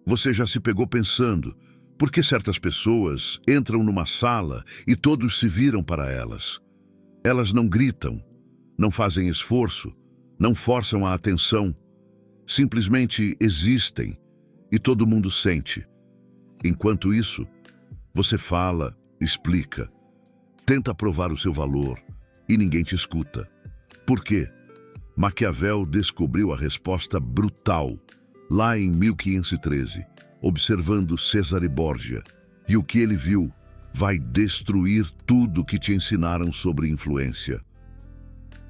Você já se pegou pensando por que certas pessoas entram numa sala e todos se viram para elas? Elas não gritam, não fazem esforço, não forçam a atenção, simplesmente existem e todo mundo sente. Enquanto isso, você fala, explica, tenta provar o seu valor e ninguém te escuta. Por quê? Maquiavel descobriu a resposta brutal lá em 1513, observando Cesare Borgia, e o que ele viu vai destruir tudo que te ensinaram sobre influência.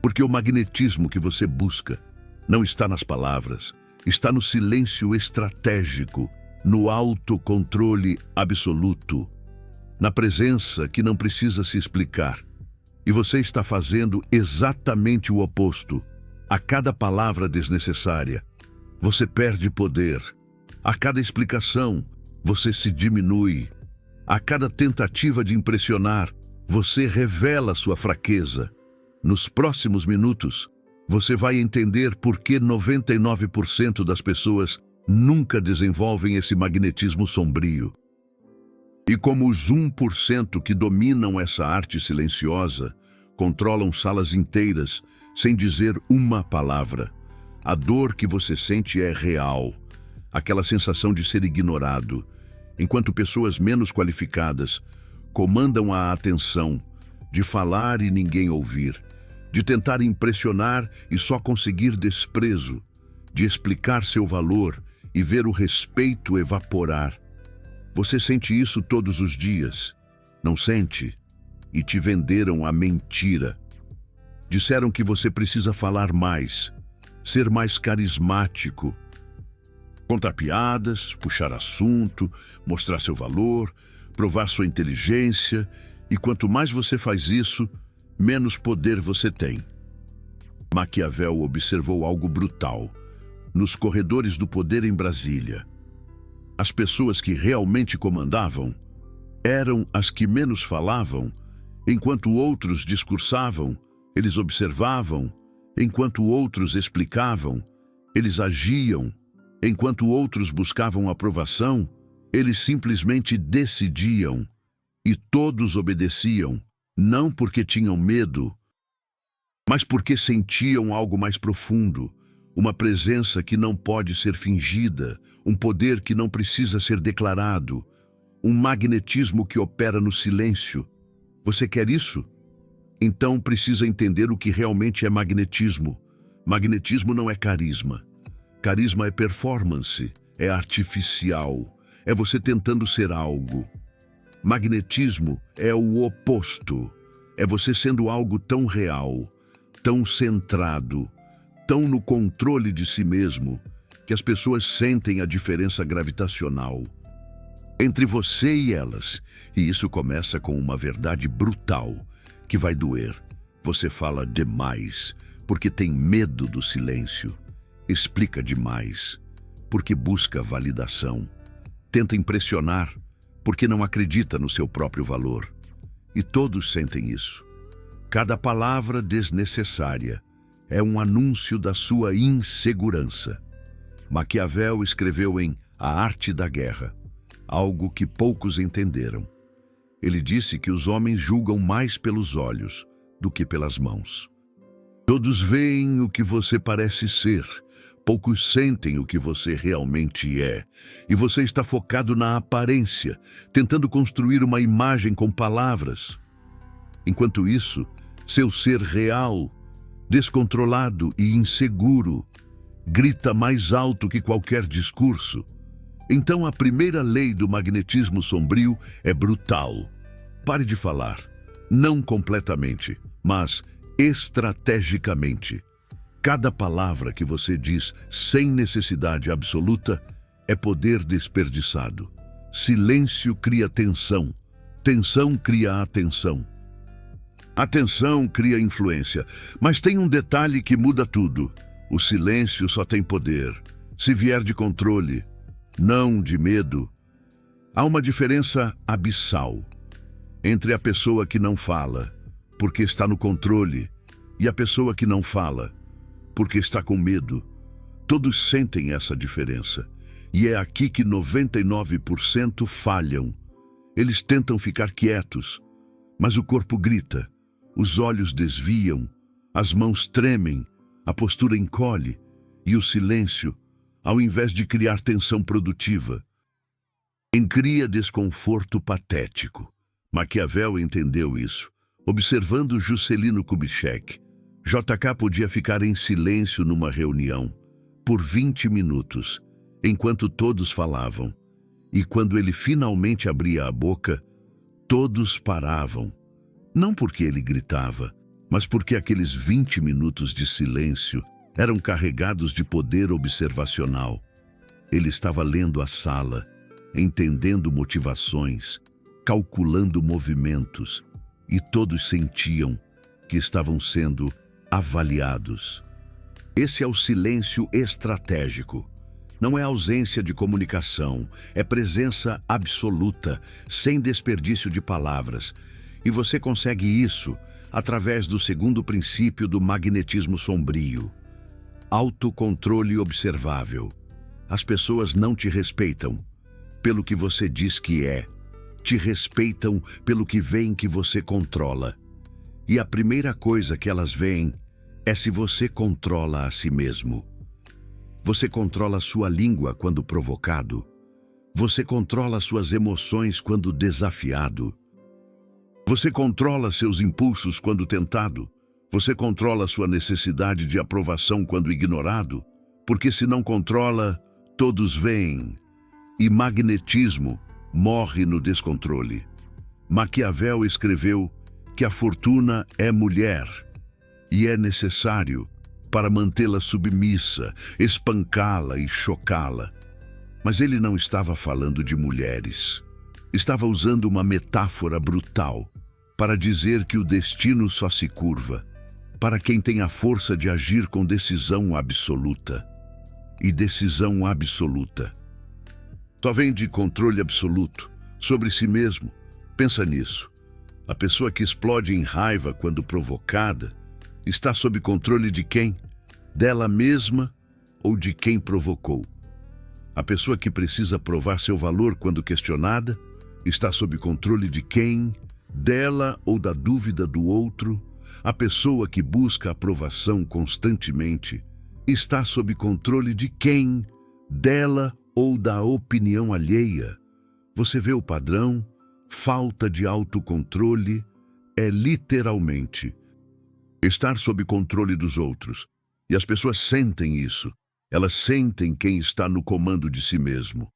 Porque o magnetismo que você busca não está nas palavras, está no silêncio estratégico, no autocontrole absoluto, na presença que não precisa se explicar. E você está fazendo exatamente o oposto. A cada palavra desnecessária, você perde poder. A cada explicação, você se diminui. A cada tentativa de impressionar, você revela sua fraqueza. Nos próximos minutos, você vai entender por que 99% das pessoas nunca desenvolvem esse magnetismo sombrio. E como os 1% que dominam essa arte silenciosa controlam salas inteiras sem dizer uma palavra, a dor que você sente é real, aquela sensação de ser ignorado, enquanto pessoas menos qualificadas comandam a atenção, de falar e ninguém ouvir, de tentar impressionar e só conseguir desprezo, de explicar seu valor e ver o respeito evaporar. Você sente isso todos os dias, não sente? E te venderam a mentira. Disseram que você precisa falar mais, ser mais carismático, contar piadas, puxar assunto, mostrar seu valor, provar sua inteligência, e quanto mais você faz isso, menos poder você tem. Maquiavel observou algo brutal nos corredores do poder em Brasília. As pessoas que realmente comandavam eram as que menos falavam, enquanto outros discursavam, eles observavam, enquanto outros explicavam, eles agiam, enquanto outros buscavam aprovação, eles simplesmente decidiam, e todos obedeciam, não porque tinham medo, mas porque sentiam algo mais profundo, uma presença que não pode ser fingida, um poder que não precisa ser declarado, um magnetismo que opera no silêncio. Você quer isso? Então precisa entender o que realmente é magnetismo. Magnetismo não é carisma. Carisma é performance, é artificial, é você tentando ser algo. Magnetismo é o oposto, é você sendo algo tão real, tão centrado, tão no controle de si mesmo, que as pessoas sentem a diferença gravitacional entre você e elas. E isso começa com uma verdade brutal, que vai doer. Você fala demais, porque tem medo do silêncio. Explica demais, porque busca validação. Tenta impressionar, porque não acredita no seu próprio valor. E todos sentem isso. Cada palavra desnecessária é um anúncio da sua insegurança. Maquiavel escreveu em A Arte da Guerra, algo que poucos entenderam. Ele disse que os homens julgam mais pelos olhos do que pelas mãos. Todos veem o que você parece ser, poucos sentem o que você realmente é. E você está focado na aparência, tentando construir uma imagem com palavras. Enquanto isso, seu ser real, descontrolado e inseguro, grita mais alto que qualquer discurso. Então a primeira lei do magnetismo sombrio é brutal. Pare de falar, não completamente, mas estrategicamente. Cada palavra que você diz sem necessidade absoluta é poder desperdiçado. Silêncio cria tensão, tensão cria atenção. Atenção cria influência, mas tem um detalhe que muda tudo. O silêncio só tem poder se vier de controle, não de medo. Há uma diferença abissal entre a pessoa que não fala, porque está no controle, e a pessoa que não fala, porque está com medo. Todos sentem essa diferença. E é aqui que 99% falham. Eles tentam ficar quietos, mas o corpo grita, os olhos desviam, as mãos tremem, a postura encolhe e o silêncio, ao invés de criar tensão produtiva, cria desconforto patético. Maquiavel entendeu isso. Observando Juscelino Kubitschek, JK podia ficar em silêncio numa reunião por 20 minutos, enquanto todos falavam. E quando ele finalmente abria a boca, todos paravam. Não porque ele gritava, mas porque aqueles 20 minutos de silêncio eram carregados de poder observacional. Ele estava lendo a sala, entendendo motivações, calculando movimentos, e todos sentiam que estavam sendo avaliados. Esse é o silêncio estratégico. Não é ausência de comunicação, é presença absoluta, sem desperdício de palavras. E você consegue isso através do segundo princípio do magnetismo sombrio. Autocontrole observável. As pessoas não te respeitam pelo que você diz que é. Te respeitam pelo que veem que você controla. E a primeira coisa que elas veem é se você controla a si mesmo. Você controla sua língua quando provocado. Você controla suas emoções quando desafiado. Você controla seus impulsos quando tentado. Você controla sua necessidade de aprovação quando ignorado. Porque se não controla, todos veem. E magnetismo morre no descontrole. Maquiavel escreveu que a fortuna é mulher e é necessário para mantê-la submissa, espancá-la e chocá-la. Mas ele não estava falando de mulheres. Estava usando uma metáfora brutal para dizer que o destino só se curva para quem tem a força de agir com decisão absoluta. E decisão absoluta só vem de controle absoluto sobre si mesmo. Pensa nisso. A pessoa que explode em raiva quando provocada está sob controle de quem? Dela mesma ou de quem provocou? A pessoa que precisa provar seu valor quando questionada está sob controle de quem? Dela ou da dúvida do outro? A pessoa que busca aprovação constantemente está sob controle de quem? Dela ou da opinião alheia? Você vê o padrão? Falta de autocontrole é literalmente estar sob controle dos outros. E as pessoas sentem isso. Elas sentem quem está no comando de si mesmo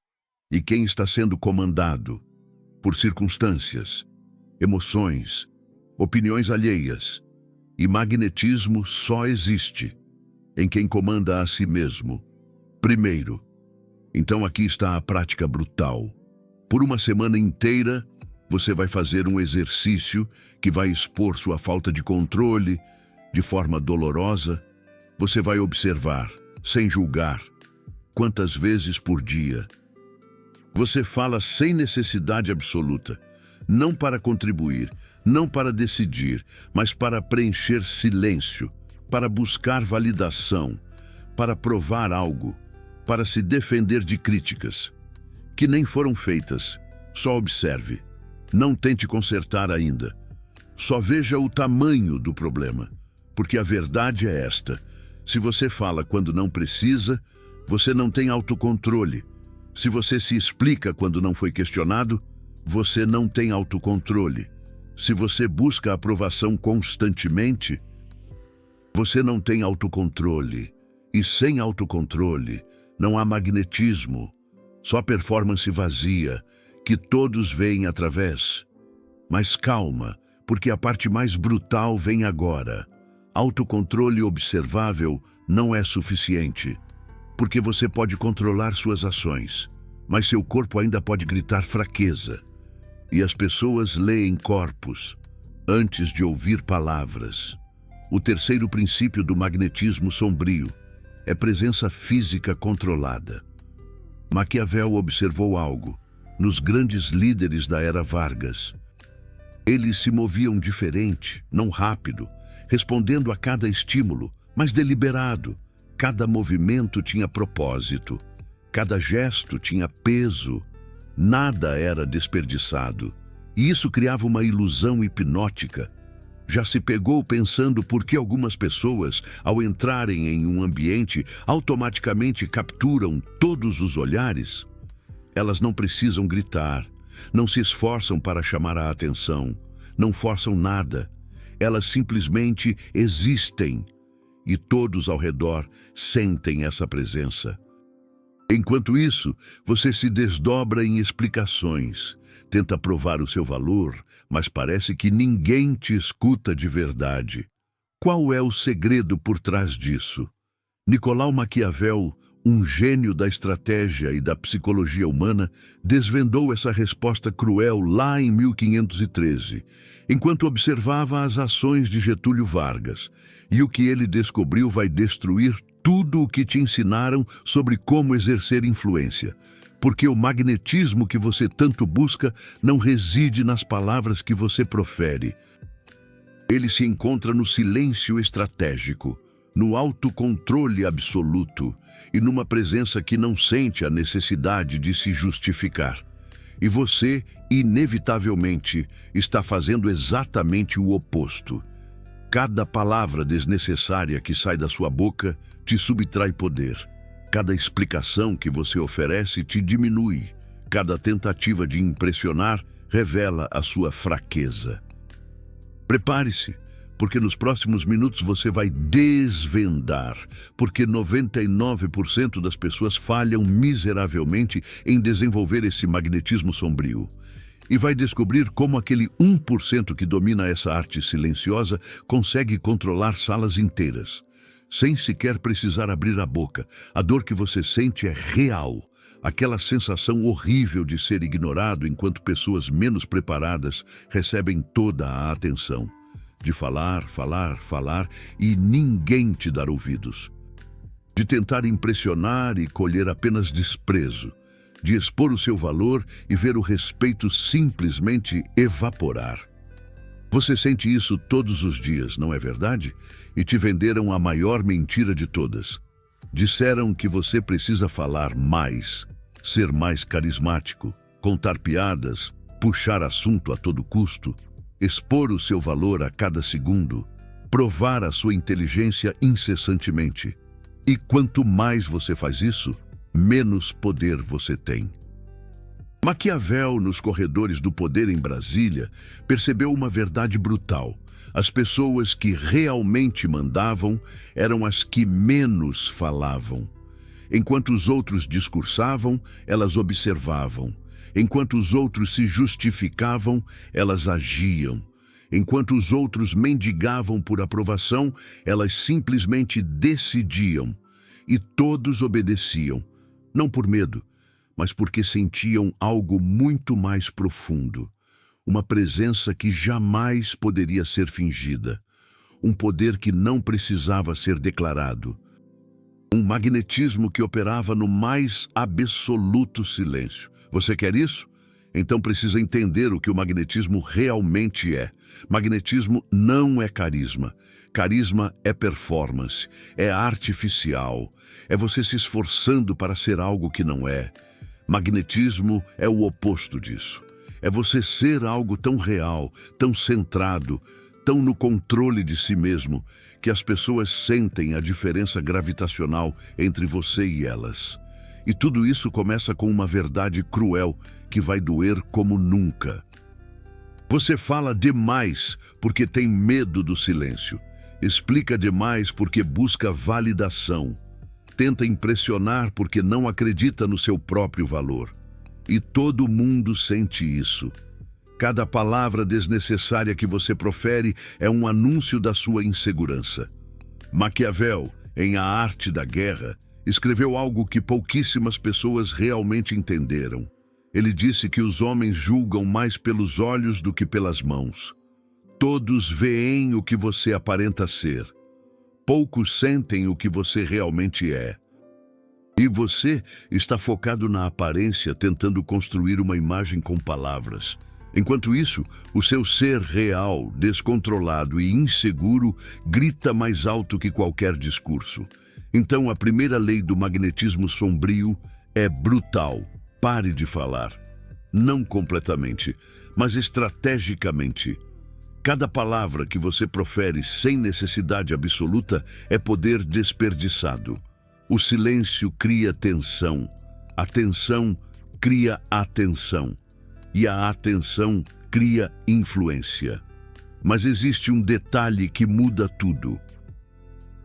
e quem está sendo comandado por circunstâncias, emoções, opiniões alheias. E magnetismo só existe em quem comanda a si mesmo primeiro. Então aqui está a prática brutal. Por uma semana inteira, você vai fazer um exercício que vai expor sua falta de controle de forma dolorosa. Você vai observar, sem julgar, quantas vezes por dia você fala sem necessidade absoluta, não para contribuir, não para decidir, mas para preencher silêncio, para buscar validação, para provar algo, para se defender de críticas que nem foram feitas. Só observe. Não tente consertar ainda. Só veja o tamanho do problema, porque a verdade é esta. Se você fala quando não precisa, você não tem autocontrole. Se você se explica quando não foi questionado, você não tem autocontrole. Se você busca aprovação constantemente, você não tem autocontrole. E sem autocontrole, não há magnetismo, só performance vazia, que todos veem através. Mas calma, porque a parte mais brutal vem agora. Autocontrole observável não é suficiente, porque você pode controlar suas ações, mas seu corpo ainda pode gritar fraqueza. E as pessoas leem corpos antes de ouvir palavras. O terceiro princípio do magnetismo sombrio é presença física controlada. Maquiavel observou algo nos grandes líderes da era Vargas. Eles se moviam diferente, não rápido, respondendo a cada estímulo, mas deliberado. Cada movimento tinha propósito. Cada gesto tinha peso, nada era desperdiçado. E isso criava uma ilusão hipnótica. Já se pegou pensando por que algumas pessoas, ao entrarem em um ambiente, automaticamente capturam todos os olhares? Elas não precisam gritar, não se esforçam para chamar a atenção, não forçam nada. Elas simplesmente existem e todos ao redor sentem essa presença. Enquanto isso, você se desdobra em explicações, tenta provar o seu valor, mas parece que ninguém te escuta de verdade. Qual é o segredo por trás disso? Nicolau Maquiavel, um gênio da estratégia e da psicologia humana, desvendou essa resposta cruel lá em 1513, enquanto observava as ações de Getúlio Vargas. E o que ele descobriu vai destruir tudo o que te ensinaram sobre como exercer influência. Porque o magnetismo que você tanto busca não reside nas palavras que você profere. Ele se encontra no silêncio estratégico, no autocontrole absoluto e numa presença que não sente a necessidade de se justificar. E você, inevitavelmente, está fazendo exatamente o oposto. Cada palavra desnecessária que sai da sua boca te subtrai poder. Cada explicação que você oferece te diminui. Cada tentativa de impressionar revela a sua fraqueza. Prepare-se, porque nos próximos minutos você vai desvendar, porque 99% das pessoas falham miseravelmente em desenvolver esse magnetismo sombrio. E vai descobrir como aquele 1% que domina essa arte silenciosa consegue controlar salas inteiras, sem sequer precisar abrir a boca. A dor que você sente é real. Aquela sensação horrível de ser ignorado enquanto pessoas menos preparadas recebem toda a atenção. De falar, falar, falar e ninguém te dar ouvidos. De tentar impressionar e colher apenas desprezo. De expor o seu valor e ver o respeito simplesmente evaporar. Você sente isso todos os dias, não é verdade? E te venderam a maior mentira de todas. Disseram que você precisa falar mais, ser mais carismático, contar piadas, puxar assunto a todo custo, expor o seu valor a cada segundo, provar a sua inteligência incessantemente. E quanto mais você faz isso, menos poder você tem. Maquiavel, nos corredores do poder em Brasília, percebeu uma verdade brutal. As pessoas que realmente mandavam eram as que menos falavam. Enquanto os outros discursavam, elas observavam. Enquanto os outros se justificavam, elas agiam. Enquanto os outros mendigavam por aprovação, elas simplesmente decidiam. E todos obedeciam. Não por medo, mas porque sentiam algo muito mais profundo. Uma presença que jamais poderia ser fingida. Um poder que não precisava ser declarado. Um magnetismo que operava no mais absoluto silêncio. Você quer isso? Então precisa entender o que o magnetismo realmente é. Magnetismo não é carisma. Carisma é performance, é artificial, é você se esforçando para ser algo que não é. Magnetismo é o oposto disso. É você ser algo tão real, tão centrado, tão no controle de si mesmo, que as pessoas sentem a diferença gravitacional entre você e elas. E tudo isso começa com uma verdade cruel que vai doer como nunca. Você fala demais porque tem medo do silêncio. Explica demais porque busca validação. Tenta impressionar porque não acredita no seu próprio valor. E todo mundo sente isso. Cada palavra desnecessária que você profere é um anúncio da sua insegurança. Maquiavel, em A Arte da Guerra, escreveu algo que pouquíssimas pessoas realmente entenderam. Ele disse que os homens julgam mais pelos olhos do que pelas mãos. Todos veem o que você aparenta ser. Poucos sentem o que você realmente é. E você está focado na aparência, tentando construir uma imagem com palavras. Enquanto isso, o seu ser real, descontrolado e inseguro grita mais alto que qualquer discurso. Então, a primeira lei do magnetismo sombrio é brutal. Pare de falar. Não completamente, mas estrategicamente. Cada palavra que você profere sem necessidade absoluta é poder desperdiçado. O silêncio cria tensão. A tensão cria atenção. E a atenção cria influência. Mas existe um detalhe que muda tudo.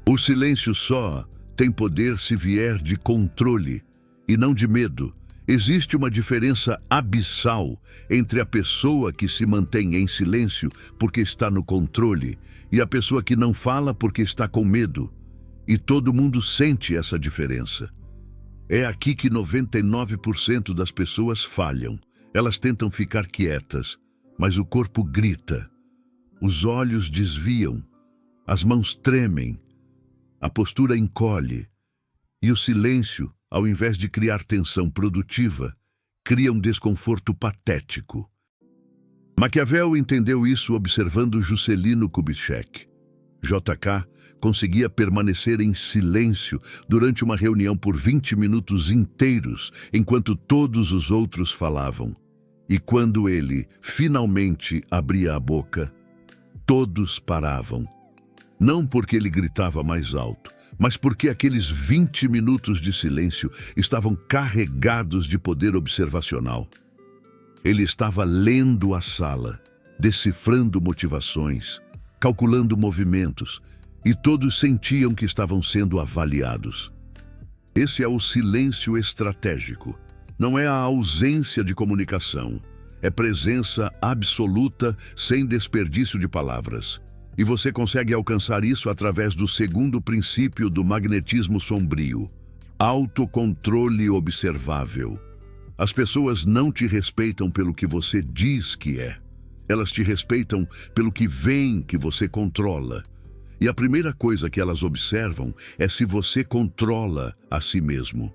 O silêncio só tem poder se vier de controle e não de medo. Existe uma diferença abissal entre a pessoa que se mantém em silêncio porque está no controle e a pessoa que não fala porque está com medo. E todo mundo sente essa diferença. É aqui que 99% das pessoas falham. Elas tentam ficar quietas, mas o corpo grita. Os olhos desviam, as mãos tremem, a postura encolhe. E o silêncio, ao invés de criar tensão produtiva, cria um desconforto patético. Maquiavel entendeu isso observando Juscelino Kubitschek. JK conseguia permanecer em silêncio durante uma reunião por 20 minutos inteiros, enquanto todos os outros falavam. E quando ele finalmente abria a boca, todos paravam. Não porque ele gritava mais alto, mas porque aqueles 20 minutos de silêncio estavam carregados de poder observacional. Ele estava lendo a sala, decifrando motivações, calculando movimentos, e todos sentiam que estavam sendo avaliados. Esse é o silêncio estratégico. Não é a ausência de comunicação, é presença absoluta sem desperdício de palavras. E você consegue alcançar isso através do segundo princípio do magnetismo sombrio: autocontrole observável. As pessoas não te respeitam pelo que você diz que é. Elas te respeitam pelo que veem que você controla. E a primeira coisa que elas observam é se você controla a si mesmo.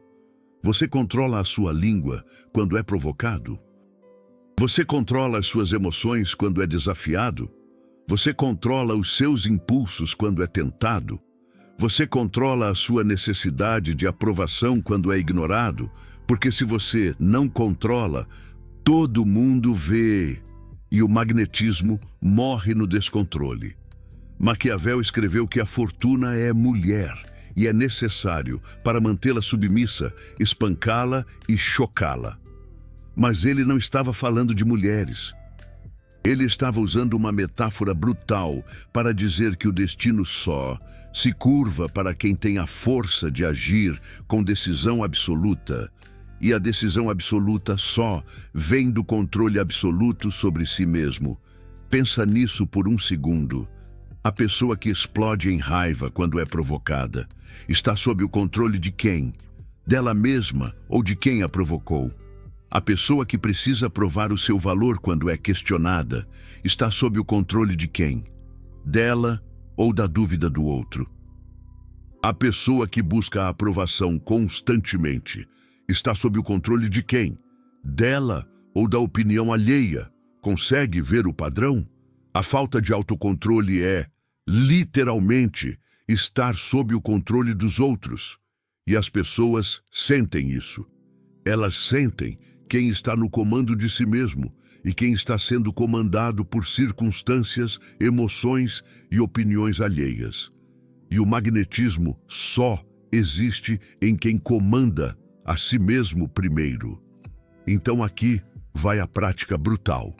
Você controla a sua língua quando é provocado? Você controla as suas emoções quando é desafiado? Você controla os seus impulsos quando é tentado? Você controla a sua necessidade de aprovação quando é ignorado? Porque se você não controla, todo mundo vê. E o magnetismo morre no descontrole. Maquiavel escreveu que a fortuna é mulher e é necessário, para mantê-la submissa, espancá-la e chocá-la. Mas ele não estava falando de mulheres. Ele estava usando uma metáfora brutal para dizer que o destino só se curva para quem tem a força de agir com decisão absoluta. E a decisão absoluta só vem do controle absoluto sobre si mesmo. Pensa nisso por um segundo. A pessoa que explode em raiva quando é provocada está sob o controle de quem? Dela mesma ou de quem a provocou? A pessoa que precisa provar o seu valor quando é questionada está sob o controle de quem? Dela ou da dúvida do outro? A pessoa que busca a aprovação constantemente está sob o controle de quem? Dela ou da opinião alheia? Consegue ver o padrão? A falta de autocontrole é, literalmente, estar sob o controle dos outros. E as pessoas sentem isso. Elas sentem quem está no comando de si mesmo e quem está sendo comandado por circunstâncias, emoções e opiniões alheias. E o magnetismo só existe em quem comanda a si mesmo primeiro. Então aqui vai a prática brutal.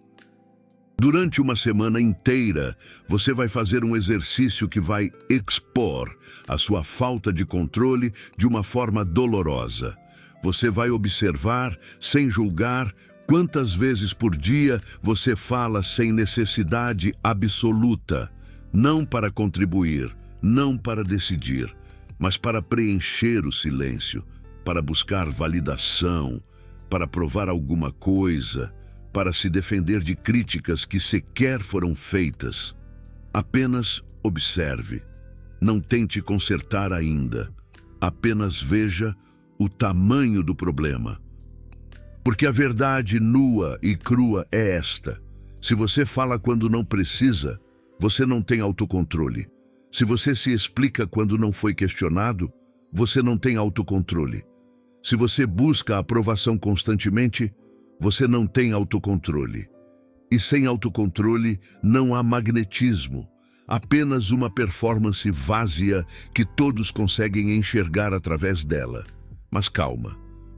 Durante uma semana inteira, você vai fazer um exercício que vai expor a sua falta de controle de uma forma dolorosa. Você vai observar, sem julgar, quantas vezes por dia você fala sem necessidade absoluta, não para contribuir, não para decidir, mas para preencher o silêncio, para buscar validação, para provar alguma coisa, para se defender de críticas que sequer foram feitas. Apenas observe. Não tente consertar ainda. Apenas veja o tamanho do problema. Porque a verdade nua e crua é esta: se você fala quando não precisa, você não tem autocontrole. Se você se explica quando não foi questionado, você não tem autocontrole. Se você busca a aprovação constantemente, você não tem autocontrole. E sem autocontrole não há magnetismo, apenas uma performance vazia que todos conseguem enxergar através dela. Mas calma,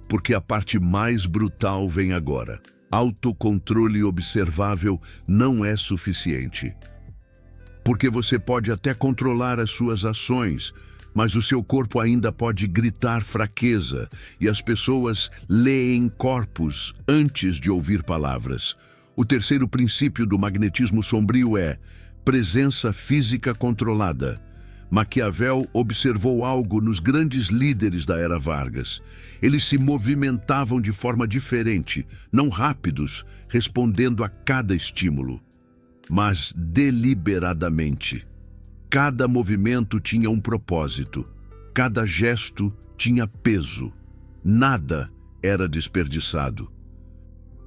porque a parte mais brutal vem agora. Autocontrole observável não é suficiente. Porque você pode até controlar as suas ações, mas o seu corpo ainda pode gritar fraqueza e as pessoas leem corpos antes de ouvir palavras. O terceiro princípio do magnetismo sombrio é presença física controlada. Maquiavel observou algo nos grandes líderes da era Vargas. Eles se movimentavam de forma diferente, não rápidos, respondendo a cada estímulo, mas deliberadamente. Cada movimento tinha um propósito, cada gesto tinha peso, nada era desperdiçado.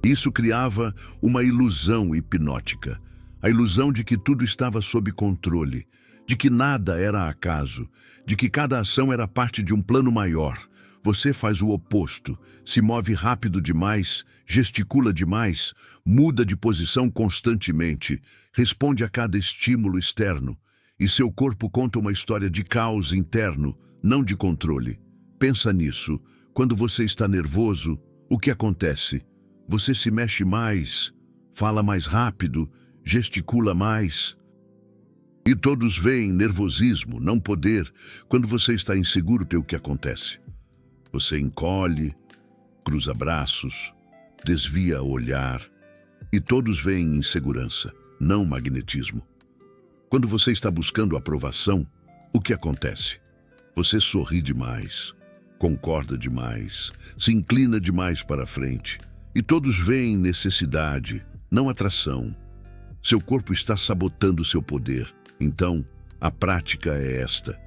Isso criava uma ilusão hipnótica, a ilusão de que tudo estava sob controle, de que nada era acaso, de que cada ação era parte de um plano maior. Você faz o oposto, se move rápido demais, gesticula demais, muda de posição constantemente, responde a cada estímulo externo, e seu corpo conta uma história de caos interno, não de controle. Pensa nisso. Quando você está nervoso, o que acontece? Você se mexe mais, fala mais rápido, gesticula mais. E todos veem nervosismo, não poder. Quando você está inseguro, o que acontece? Você encolhe, cruza braços, desvia o olhar. E todos veem insegurança, não magnetismo. Quando você está buscando aprovação, o que acontece? Você sorri demais, concorda demais, se inclina demais para frente. E todos veem necessidade, não atração. Seu corpo está sabotando seu poder. Então, a prática é esta.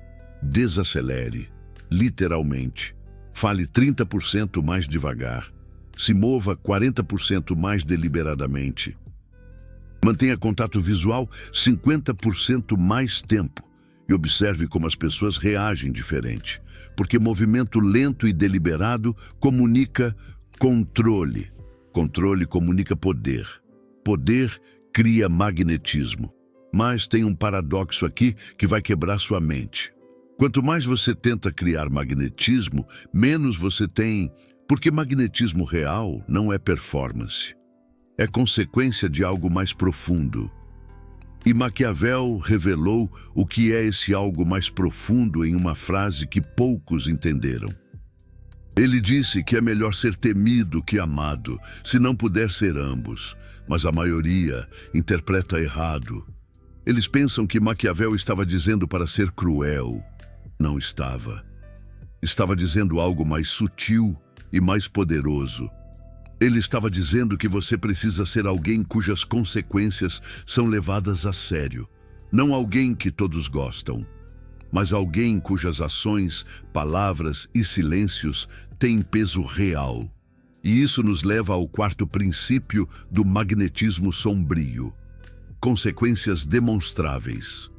Desacelere, literalmente. Fale 30% mais devagar. Se mova 40% mais deliberadamente. Mantenha contato visual 50% mais tempo e observe como as pessoas reagem diferente, porque movimento lento e deliberado comunica controle. Controle comunica poder. Poder cria magnetismo. Mas tem um paradoxo aqui que vai quebrar sua mente. Quanto mais você tenta criar magnetismo, menos você tem, porque magnetismo real não é performance. É consequência de algo mais profundo. E Maquiavel revelou o que é esse algo mais profundo em uma frase que poucos entenderam. Ele disse que é melhor ser temido que amado, se não puder ser ambos, mas a maioria interpreta errado. Eles pensam que Maquiavel estava dizendo para ser cruel. Não estava. Estava dizendo algo mais sutil e mais poderoso. Ele estava dizendo que você precisa ser alguém cujas consequências são levadas a sério. Não alguém que todos gostam, mas alguém cujas ações, palavras e silêncios têm peso real. E isso nos leva ao quarto princípio do magnetismo sombrio. Consequências demonstráveis.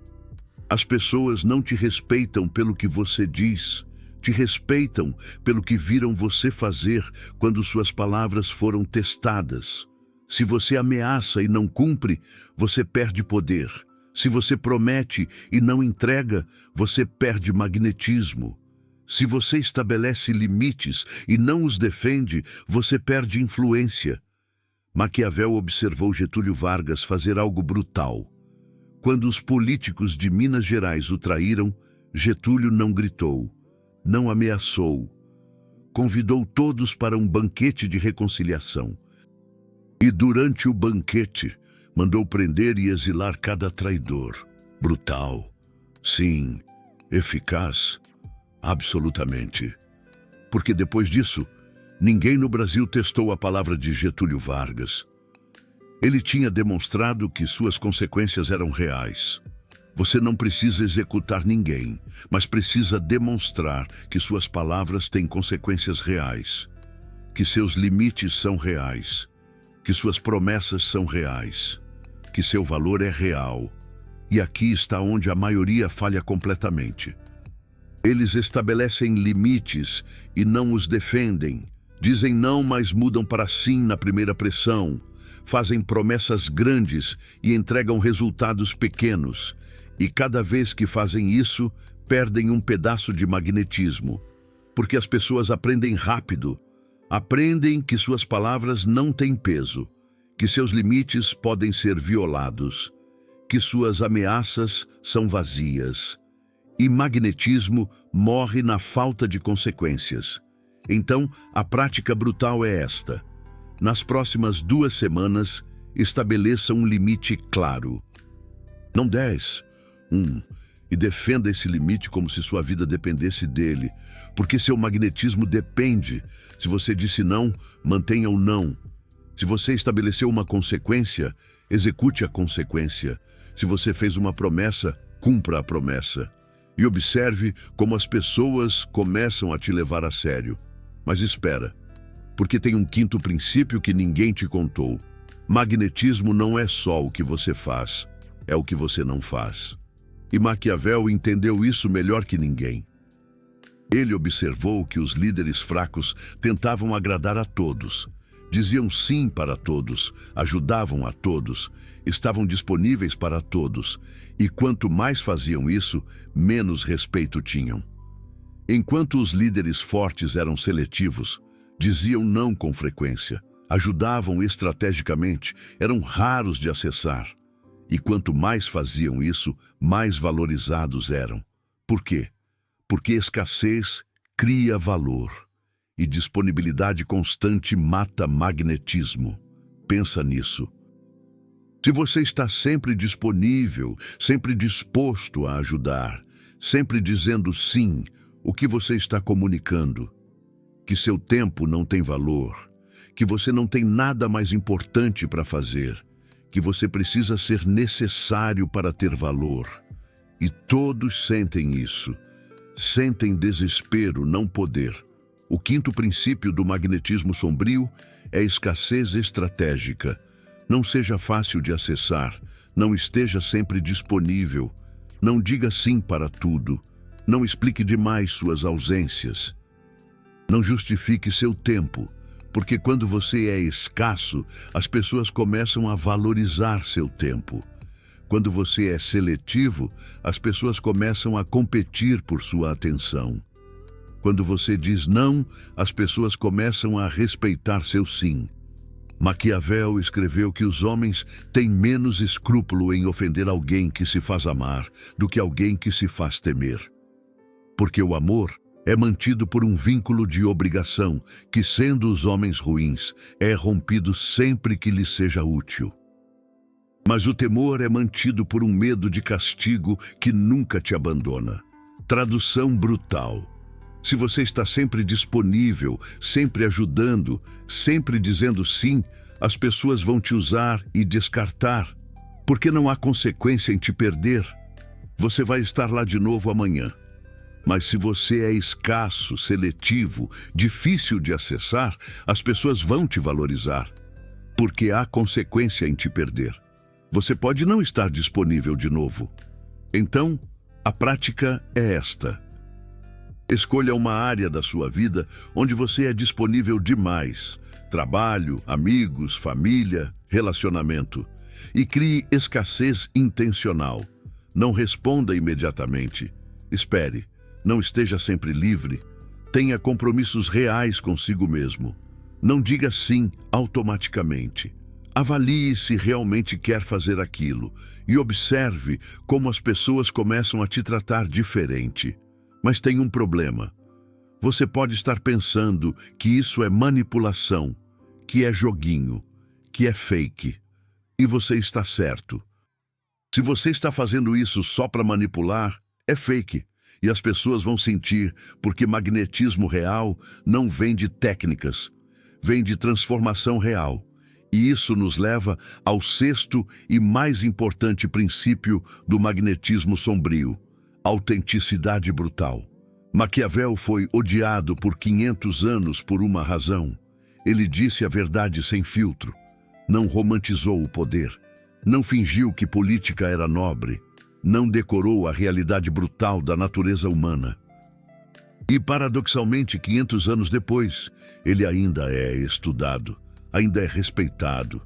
As pessoas não te respeitam pelo que você diz, te respeitam pelo que viram você fazer quando suas palavras foram testadas. Se você ameaça e não cumpre, você perde poder. Se você promete e não entrega, você perde magnetismo. Se você estabelece limites e não os defende, você perde influência. Maquiavel observou Getúlio Vargas fazer algo brutal. Quando os políticos de Minas Gerais o traíram, Getúlio não gritou, não ameaçou. Convidou todos para um banquete de reconciliação. E durante o banquete, mandou prender e exilar cada traidor. Brutal. Sim, eficaz. Absolutamente. Porque depois disso, ninguém no Brasil testou a palavra de Getúlio Vargas. Ele tinha demonstrado que suas consequências eram reais. Você não precisa executar ninguém, mas precisa demonstrar que suas palavras têm consequências reais, que seus limites são reais, que suas promessas são reais, que seu valor é real. E aqui está onde a maioria falha completamente. Eles estabelecem limites e não os defendem. Dizem não, mas mudam para sim na primeira pressão. Fazem promessas grandes e entregam resultados pequenos. E cada vez que fazem isso, perdem um pedaço de magnetismo. Porque as pessoas aprendem rápido. Aprendem que suas palavras não têm peso, que seus limites podem ser violados, que suas ameaças são vazias. E magnetismo morre na falta de consequências. Então, a prática brutal é esta. Nas próximas 2 semanas, estabeleça um limite claro. Não 10, 1. E defenda esse limite como se sua vida dependesse dele, porque seu magnetismo depende. Se você disse não, mantenha o não. Se você estabeleceu uma consequência, execute a consequência. Se você fez uma promessa, cumpra a promessa. E observe como as pessoas começam a te levar a sério. Mas espera, porque tem um 5º princípio que ninguém te contou. Magnetismo não é só o que você faz, é o que você não faz. E Maquiavel entendeu isso melhor que ninguém. Ele observou que os líderes fracos tentavam agradar a todos, diziam sim para todos, ajudavam a todos, estavam disponíveis para todos, e quanto mais faziam isso, menos respeito tinham. Enquanto os líderes fortes eram seletivos, diziam não com frequência, ajudavam estrategicamente, eram raros de acessar. E quanto mais faziam isso, mais valorizados eram. Por quê? Porque escassez cria valor. E disponibilidade constante mata magnetismo. Pensa nisso. Se você está sempre disponível, sempre disposto a ajudar, sempre dizendo sim, o que você está comunicando? Que seu tempo não tem valor, que você não tem nada mais importante para fazer, que você precisa ser necessário para ter valor. E todos sentem isso. Sentem desespero, não poder. O 5º princípio do magnetismo sombrio é a escassez estratégica. Não seja fácil de acessar, não esteja sempre disponível, não diga sim para tudo, não explique demais suas ausências. Não justifique seu tempo, porque quando você é escasso, as pessoas começam a valorizar seu tempo. Quando você é seletivo, as pessoas começam a competir por sua atenção. Quando você diz não, as pessoas começam a respeitar seu sim. Maquiavel escreveu que os homens têm menos escrúpulo em ofender alguém que se faz amar do que alguém que se faz temer. Porque o amor é mantido por um vínculo de obrigação que, sendo os homens ruins, é rompido sempre que lhes seja útil. Mas o temor é mantido por um medo de castigo que nunca te abandona. Tradução brutal. Se você está sempre disponível, sempre ajudando, sempre dizendo sim, as pessoas vão te usar e descartar, porque não há consequência em te perder. Você vai estar lá de novo amanhã. Mas se você é escasso, seletivo, difícil de acessar, as pessoas vão te valorizar, porque há consequência em te perder. Você pode não estar disponível de novo. Então, a prática é esta. Escolha uma área da sua vida onde você é disponível demais. Trabalho, amigos, família, relacionamento. E crie escassez intencional. Não responda imediatamente. Espere. Não esteja sempre livre. Tenha compromissos reais consigo mesmo. Não diga sim automaticamente. Avalie se realmente quer fazer aquilo e observe como as pessoas começam a te tratar diferente. Mas tem um problema. Você pode estar pensando que isso é manipulação, que é joguinho, que é fake. E você está certo. Se você está fazendo isso só para manipular, é fake. E as pessoas vão sentir, porque magnetismo real não vem de técnicas, vem de transformação real. E isso nos leva ao 6º e mais importante princípio do magnetismo sombrio: autenticidade brutal. Maquiavel foi odiado por 500 anos por uma razão. Ele disse a verdade sem filtro. Não romantizou o poder. Não fingiu que política era nobre. Não decorou a realidade brutal da natureza humana. E, paradoxalmente, 500 anos depois, ele ainda é estudado, ainda é respeitado,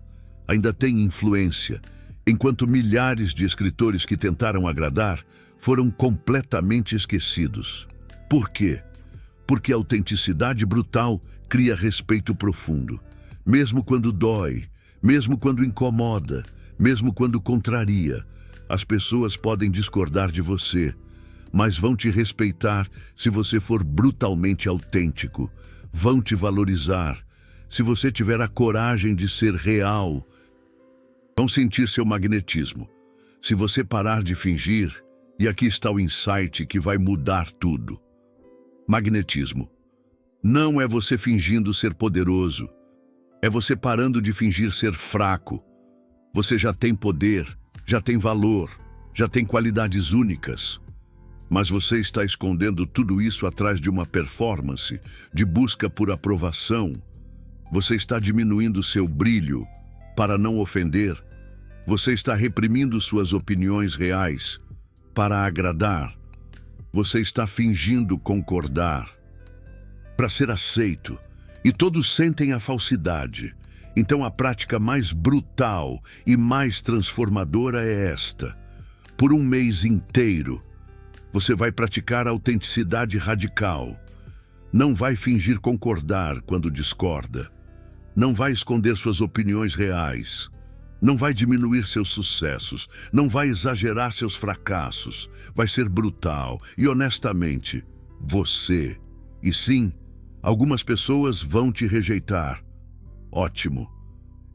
ainda tem influência, enquanto milhares de escritores que tentaram agradar foram completamente esquecidos. Por quê? Porque a autenticidade brutal cria respeito profundo. Mesmo quando dói, mesmo quando incomoda, mesmo quando contraria, as pessoas podem discordar de você, mas vão te respeitar se você for brutalmente autêntico. Vão te valorizar se você tiver a coragem de ser real. Vão sentir seu magnetismo se você parar de fingir, e aqui está o insight que vai mudar tudo. Magnetismo não é você fingindo ser poderoso, é você parando de fingir ser fraco. Você já tem poder, já tem valor, já tem qualidades únicas. Mas você está escondendo tudo isso atrás de uma performance, de busca por aprovação. Você está diminuindo seu brilho para não ofender. Você está reprimindo suas opiniões reais para agradar. Você está fingindo concordar para ser aceito. E todos sentem a falsidade. Então a prática mais brutal e mais transformadora é esta. Por um mês inteiro, você vai praticar a autenticidade radical. Não vai fingir concordar quando discorda. Não vai esconder suas opiniões reais. Não vai diminuir seus sucessos. Não vai exagerar seus fracassos. Vai ser brutal e honestamente você. E sim, algumas pessoas vão te rejeitar. Ótimo.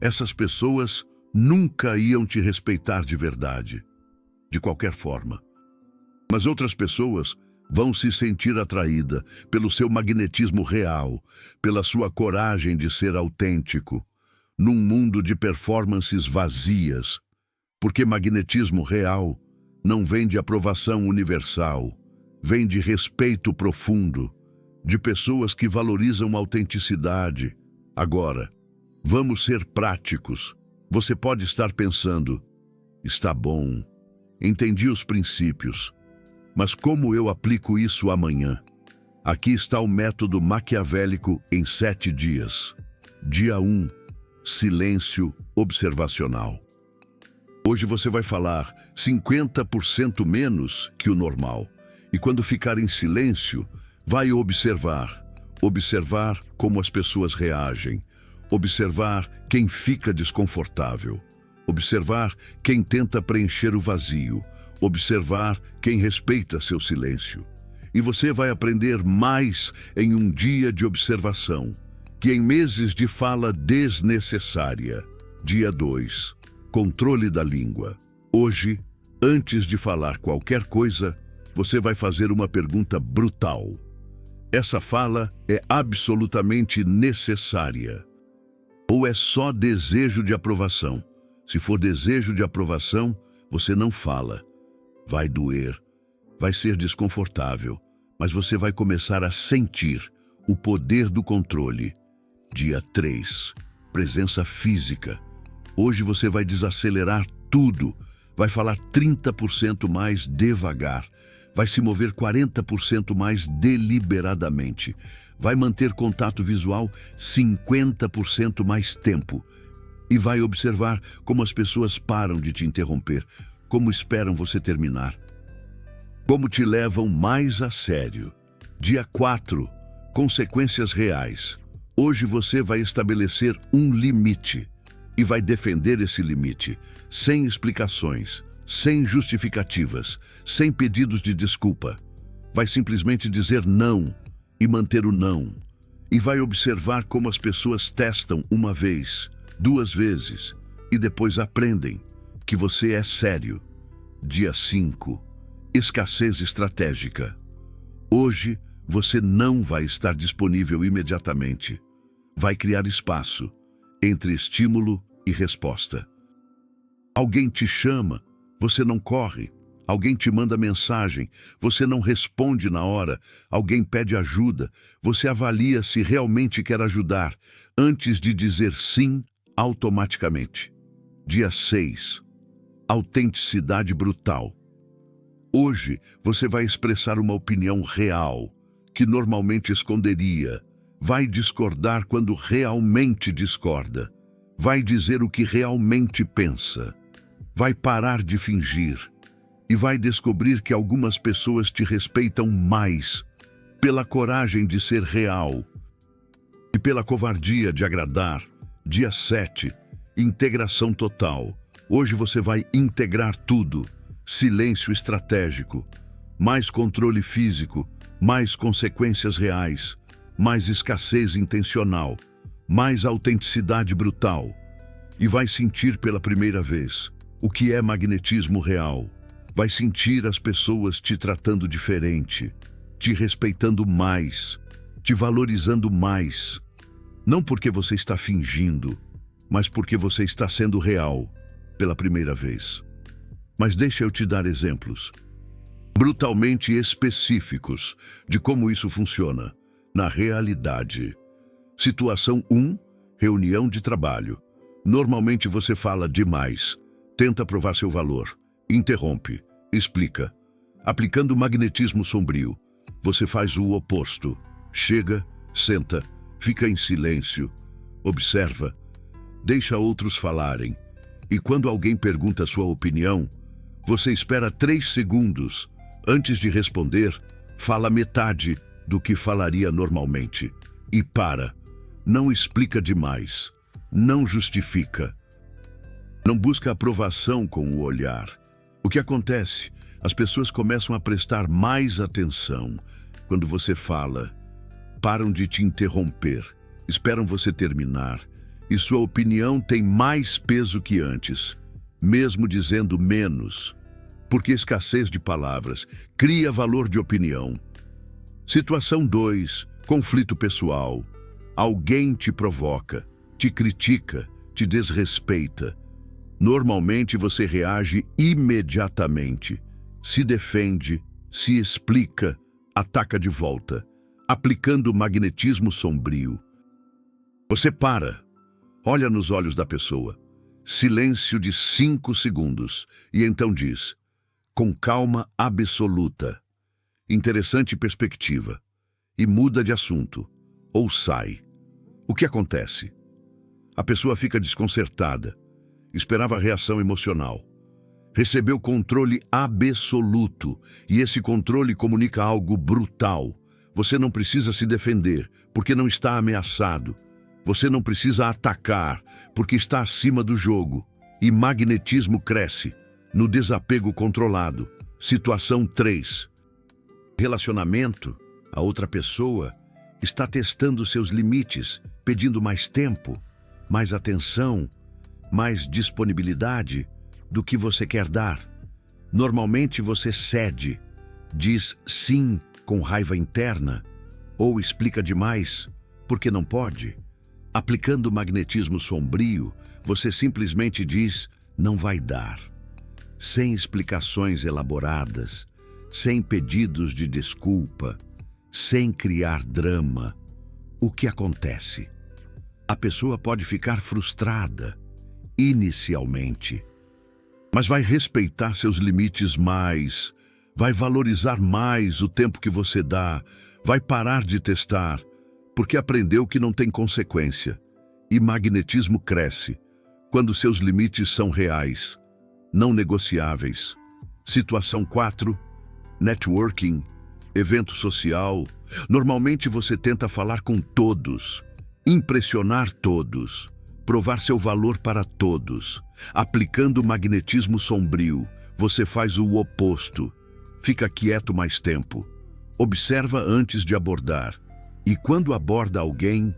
Essas pessoas nunca iam te respeitar de verdade, de qualquer forma. Mas outras pessoas vão se sentir atraídas pelo seu magnetismo real, pela sua coragem de ser autêntico, num mundo de performances vazias, porque magnetismo real não vem de aprovação universal, vem de respeito profundo, de pessoas que valorizam a autenticidade. Agora, vamos ser práticos. Você pode estar pensando, está bom, entendi os princípios, mas como eu aplico isso amanhã? Aqui está o método maquiavélico em 7 dias. Dia 1, silêncio observacional. Hoje você vai falar 50% menos que o normal. E quando ficar em silêncio, vai observar. Observar como as pessoas reagem. Observar quem fica desconfortável. Observar quem tenta preencher o vazio. Observar quem respeita seu silêncio. E você vai aprender mais em um dia de observação que em meses de fala desnecessária. Dia 2. Controle da língua. Hoje, antes de falar qualquer coisa, você vai fazer uma pergunta brutal. Essa fala é absolutamente necessária? Ou é só desejo de aprovação? Se for desejo de aprovação, você não fala. Vai doer, vai ser desconfortável, mas você vai começar a sentir o poder do controle. Dia 3. Presença física. Hoje você vai desacelerar tudo, vai falar 30% mais devagar, vai se mover 40% mais deliberadamente, vai manter contato visual 50% mais tempo e vai observar como as pessoas param de te interromper, como esperam você terminar, como te levam mais a sério. Dia 4. Consequências reais. Hoje você vai estabelecer um limite e vai defender esse limite, sem explicações, sem justificativas, sem pedidos de desculpa. Vai simplesmente dizer não e manter o não. E vai observar como as pessoas testam uma vez, 2 vezes, e depois aprendem que você é sério. Dia 5. Escassez estratégica. Hoje, você não vai estar disponível imediatamente. Vai criar espaço entre estímulo e resposta. Alguém te chama, você não corre. Alguém te manda mensagem, você não responde na hora. Alguém pede ajuda, você avalia se realmente quer ajudar, antes de dizer sim automaticamente. Dia 6. Autenticidade brutal. Hoje você vai expressar uma opinião real, que normalmente esconderia. Vai discordar quando realmente discorda. Vai dizer o que realmente pensa. Vai parar de fingir. E vai descobrir que algumas pessoas te respeitam mais pela coragem de ser real e pela covardia de agradar. Dia 7. Integração total. Hoje você vai integrar tudo. Silêncio estratégico. Mais controle físico. Mais consequências reais. Mais escassez intencional. Mais autenticidade brutal. E vai sentir pela primeira vez o que é magnetismo real. Vai sentir as pessoas te tratando diferente, te respeitando mais, te valorizando mais. Não porque você está fingindo, mas porque você está sendo real pela primeira vez. Mas deixa eu te dar exemplos brutalmente específicos de como isso funciona na realidade. Situação 1, reunião de trabalho. Normalmente você fala demais, tenta provar seu valor, interrompe, explica. Aplicando magnetismo sombrio, você faz o oposto. Chega, senta, fica em silêncio, observa, deixa outros falarem. E quando alguém pergunta a sua opinião, você espera 3 segundos. Antes de responder, fala metade do que falaria normalmente. E para. Não explica demais. Não justifica. Não busca aprovação com o olhar. O que acontece? As pessoas começam a prestar mais atenção quando você fala. Param de te interromper. Esperam você terminar. E sua opinião tem mais peso que antes, mesmo dizendo menos. Porque escassez de palavras cria valor de opinião. Situação 2, conflito pessoal. Alguém te provoca, te critica, te desrespeita. Normalmente você reage imediatamente, se defende, se explica, ataca de volta, aplicando magnetismo sombrio. Você para, olha nos olhos da pessoa, silêncio de 5 segundos, e então diz, com calma absoluta, interessante perspectiva, e muda de assunto, ou sai. O que acontece? A pessoa fica desconcertada, esperava reação emocional. Recebeu controle absoluto, e esse controle comunica algo brutal. Você não precisa se defender, porque não está ameaçado. Você não precisa atacar, porque está acima do jogo. E magnetismo cresce no desapego controlado. Situação 3. Relacionamento, a outra pessoa está testando seus limites, pedindo mais tempo, mais atenção, mais disponibilidade do que você quer dar. Normalmente você cede, diz sim com raiva interna, ou explica demais porque não pode. Aplicando magnetismo sombrio, você simplesmente diz não vai dar. Sem explicações elaboradas, sem pedidos de desculpa, sem criar drama. O que acontece? A pessoa pode ficar frustrada, inicialmente, mas vai respeitar seus limites mais, vai valorizar mais o tempo que você dá, vai parar de testar, porque aprendeu que não tem consequência. E magnetismo cresce quando seus limites são reais, não negociáveis. Situação 4. Networking, evento social. Normalmente você tenta falar com todos, impressionar todos, provar seu valor para todos. Aplicando magnetismo sombrio, você faz o oposto. Fica quieto mais tempo. Observa antes de abordar. E quando aborda alguém,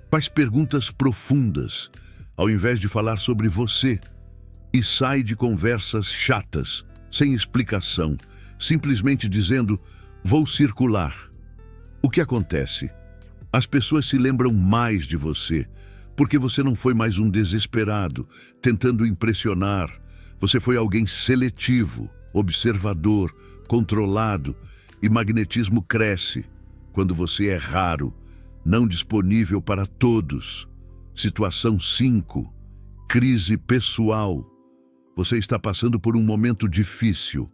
faz perguntas profundas, ao invés de falar sobre você. E sai de conversas chatas, sem explicação, simplesmente dizendo, vou circular. O que acontece? As pessoas se lembram mais de você, porque você não foi mais um desesperado, tentando impressionar. Você foi alguém seletivo, observador, controlado, e magnetismo cresce quando você é raro, não disponível para todos. Situação 5. Crise pessoal. Você está passando por um momento difícil.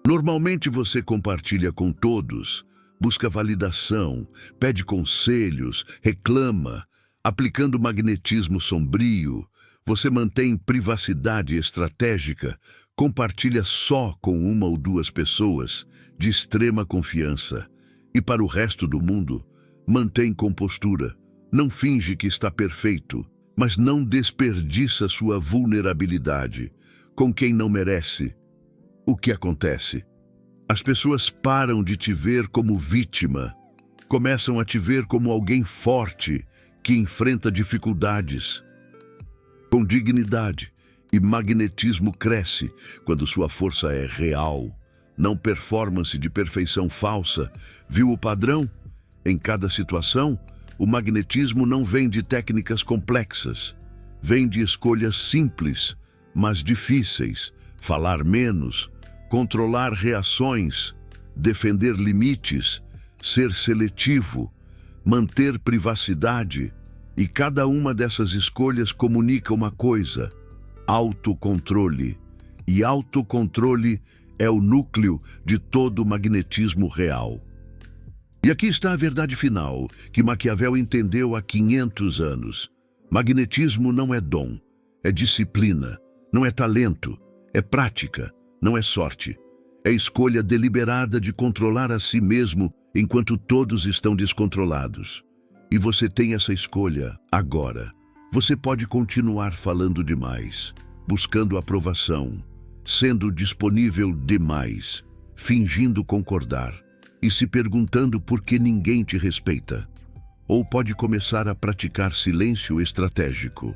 Normalmente você compartilha com todos, busca validação, pede conselhos, reclama. Aplicando magnetismo sombrio, você mantém privacidade estratégica, compartilha só com uma ou duas pessoas de extrema confiança e, para o resto do mundo, mantém compostura. Não finge que está perfeito, mas não desperdiça sua vulnerabilidade com quem não merece. O que acontece? As pessoas param de te ver como vítima, começam a te ver como alguém forte que enfrenta dificuldades. Com dignidade, e magnetismo cresce quando sua força é real, não performance de perfeição falsa. Viu o padrão? Em cada situação, o magnetismo não vem de técnicas complexas, vem de escolhas simples, mas difíceis. Falar menos, controlar reações, defender limites, ser seletivo, manter privacidade. E cada uma dessas escolhas comunica uma coisa: autocontrole. E autocontrole é o núcleo de todo o magnetismo real. E aqui está a verdade final, que Maquiavel entendeu há 500 anos. Magnetismo não é dom, é disciplina, não é talento, é prática, não é sorte. É escolha deliberada de controlar a si mesmo enquanto todos estão descontrolados. E você tem essa escolha agora. Você pode continuar falando demais, buscando aprovação, sendo disponível demais, fingindo concordar e se perguntando por que ninguém te respeita. Ou pode começar a praticar silêncio estratégico.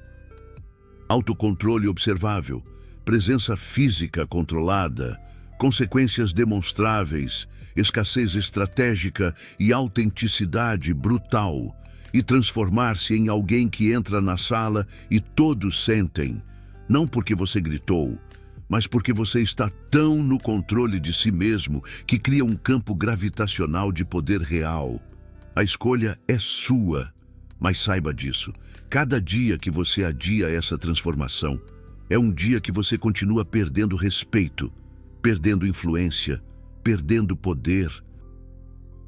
Autocontrole observável, presença física controlada, consequências demonstráveis, escassez estratégica e autenticidade brutal, e transformar-se em alguém que entra na sala e todos sentem, não porque você gritou, mas porque você está tão no controle de si mesmo que cria um campo gravitacional de poder real. A escolha é sua, mas saiba disso. Cada dia que você adia essa transformação é um dia que você continua perdendo respeito, perdendo influência, perdendo poder.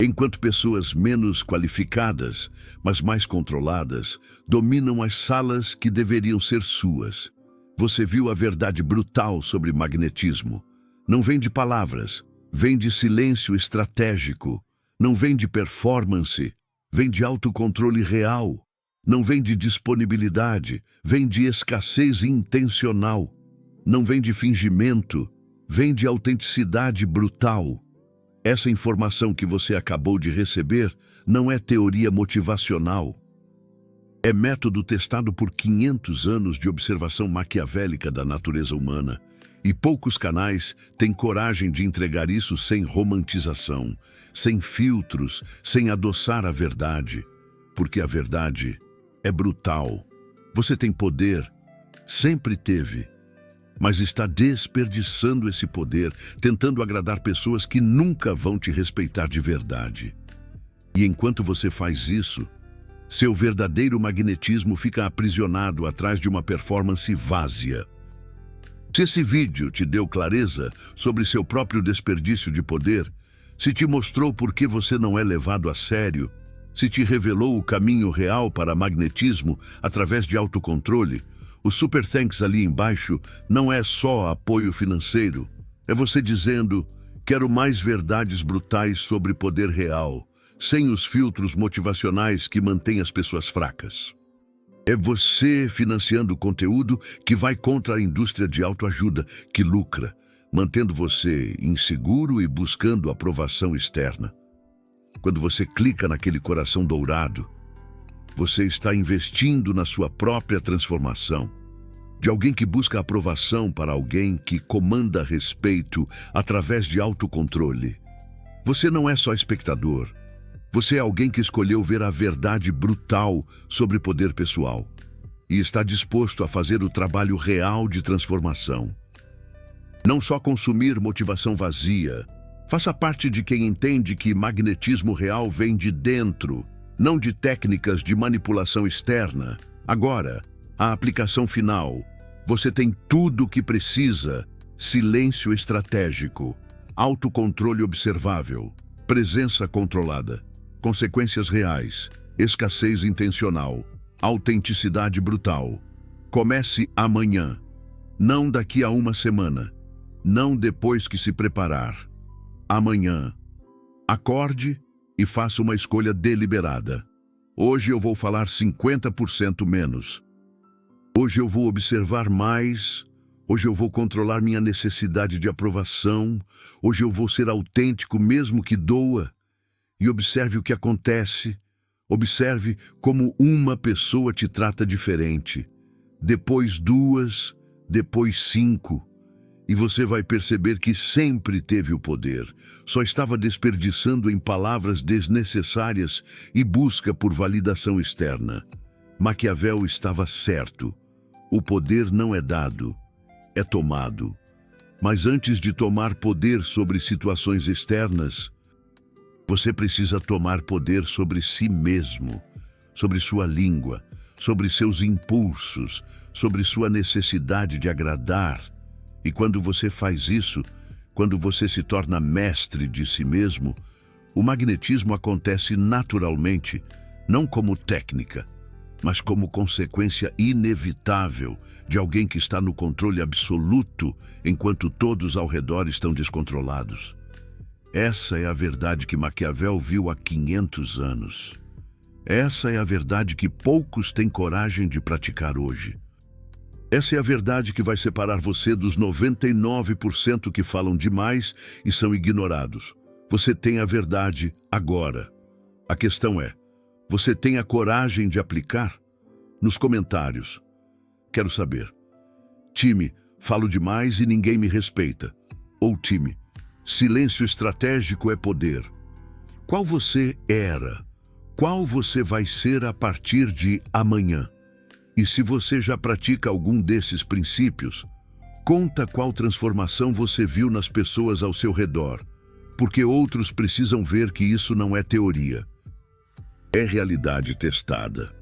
Enquanto pessoas menos qualificadas, mas mais controladas, dominam as salas que deveriam ser suas. Você viu a verdade brutal sobre magnetismo. Não vem de palavras, vem de silêncio estratégico. Não vem de performance, vem de autocontrole real. Não vem de disponibilidade, vem de escassez intencional. Não vem de fingimento, vem de autenticidade brutal. Essa informação que você acabou de receber não é teoria motivacional. É método testado por 500 anos de observação maquiavélica da natureza humana. E poucos canais têm coragem de entregar isso sem romantização, sem filtros, sem adoçar a verdade. Porque a verdade é brutal. Você tem poder, sempre teve, mas está desperdiçando esse poder, tentando agradar pessoas que nunca vão te respeitar de verdade. E enquanto você faz isso, seu verdadeiro magnetismo fica aprisionado atrás de uma performance vazia. Se esse vídeo te deu clareza sobre seu próprio desperdício de poder, se te mostrou por que você não é levado a sério, se te revelou o caminho real para magnetismo através de autocontrole, o Super Thanks ali embaixo não é só apoio financeiro. É você dizendo: quero mais verdades brutais sobre poder real, sem os filtros motivacionais que mantêm as pessoas fracas. É você financiando conteúdo que vai contra a indústria de autoajuda, que lucra, mantendo você inseguro e buscando aprovação externa. Quando você clica naquele coração dourado, você está investindo na sua própria transformação. De alguém que busca aprovação para alguém que comanda respeito através de autocontrole. Você não é só espectador. Você é alguém que escolheu ver a verdade brutal sobre poder pessoal e está disposto a fazer o trabalho real de transformação. Não só consumir motivação vazia. Faça parte de quem entende que magnetismo real vem de dentro, não de técnicas de manipulação externa. Agora, a aplicação final. Você tem tudo o que precisa: silêncio estratégico, autocontrole observável, presença controlada, consequências reais, escassez intencional, autenticidade brutal. Comece amanhã, não daqui a uma semana, não depois que se preparar. Amanhã. Acorde e faça uma escolha deliberada. Hoje eu vou falar 50% menos. Hoje eu vou observar mais. Hoje eu vou controlar minha necessidade de aprovação. Hoje eu vou ser autêntico mesmo que doa. E observe o que acontece. Observe como uma pessoa te trata diferente. Depois 2, depois 5. E você vai perceber que sempre teve o poder. Só estava desperdiçando em palavras desnecessárias e busca por validação externa. Maquiavel estava certo. O poder não é dado, é tomado. Mas antes de tomar poder sobre situações externas, você precisa tomar poder sobre si mesmo, sobre sua língua, sobre seus impulsos, sobre sua necessidade de agradar. E quando você faz isso, quando você se torna mestre de si mesmo, o magnetismo acontece naturalmente, não como técnica, mas como consequência inevitável de alguém que está no controle absoluto, enquanto todos ao redor estão descontrolados. Essa é a verdade que Maquiavel viu há 500 anos. Essa é a verdade que poucos têm coragem de praticar hoje. Essa é a verdade que vai separar você dos 99% que falam demais e são ignorados. Você tem a verdade agora. A questão é, você tem a coragem de aplicar? Nos comentários. Quero saber. Time, falo demais e ninguém me respeita. Ou time, silêncio estratégico é poder. Qual você era? Qual você vai ser a partir de amanhã? E se você já pratica algum desses princípios, conta qual transformação você viu nas pessoas ao seu redor, porque outros precisam ver que isso não é teoria. É realidade testada.